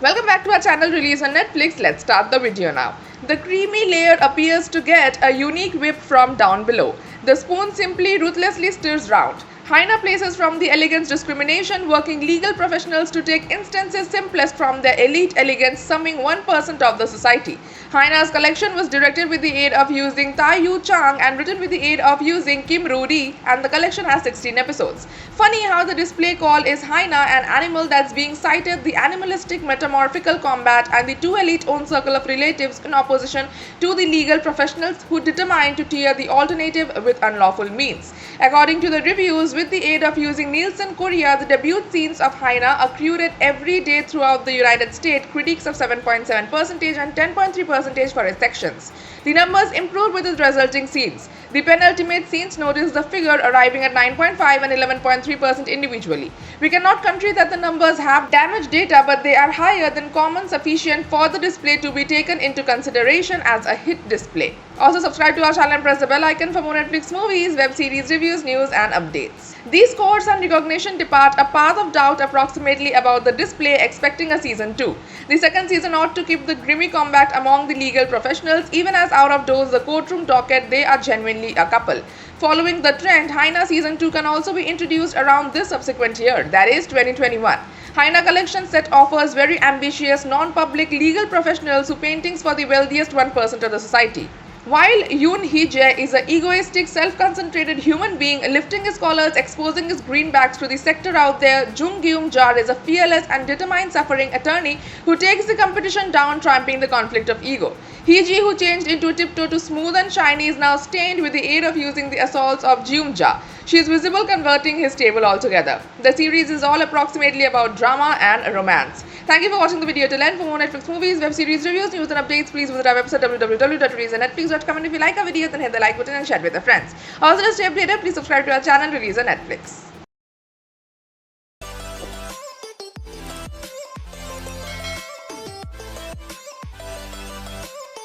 Welcome back to our channel release on Netflix. Let's start the video now. The creamy layer appears to get a unique whip from down below. The spoon simply ruthlessly stirs round. Haina places from the elegance discrimination, working legal professionals to take instances simplest from their elite elegance, summing 1% of the society. Haina's collection was directed with the aid of using Tai Yu Chang and written with the aid of using Kim Ru-ri, and the collection has 16 episodes. Funny how the display call is Haina, an animal that's being cited, the animalistic metamorphical combat, and the two elite own circle of relatives in opposition to the legal professionals who determined to tear the alternative with unlawful means. According to the reviews, with the aid of using Nielsen Korea, the debut scenes of Haina accrued every day throughout the United States, critics of 7.7% and 10.3% for its sections. The numbers improved with the resulting scenes. The penultimate scenes noticed the figure arriving at 9.5 and 11.3% individually. We cannot country that the numbers have damaged data, but they are higher than common, sufficient for the display to be taken into consideration as a hit display. Also subscribe to our channel and press the bell icon for more Netflix movies, web series reviews, news and updates. These scores and recognition depart a path of doubt approximately about the display, expecting a season 2. The second season ought to keep the grimy combat among the legal professionals, even as out of doors the courtroom docket they are genuinely a couple. Following the trend, Haina season 2 can also be introduced around this subsequent year, that is 2021. Haina collection set offers very ambitious, non-public legal professionals who paintings for the wealthiest 1% of the society. While Yoon Hee-jae is an egoistic, self-concentrated human being, lifting his collars, exposing his greenbacks to the sector out there, Jung Geum-jar is a fearless and determined suffering attorney who takes the competition down, triumphing the conflict of ego. Hee-ji, who changed into tiptoe to smooth and shiny, is now stained with the aid of using the assaults of Geum-jar. She is visible, converting his table altogether. The series is all approximately about drama and romance. Thank you for watching the video till end. For more Netflix movies, web series reviews, news and updates, please visit our website www.releaseonnetflix.com, and if you like our videos, then hit the like button and share it with your friends. Also, to stay updated, please subscribe to our channel Release on Netflix.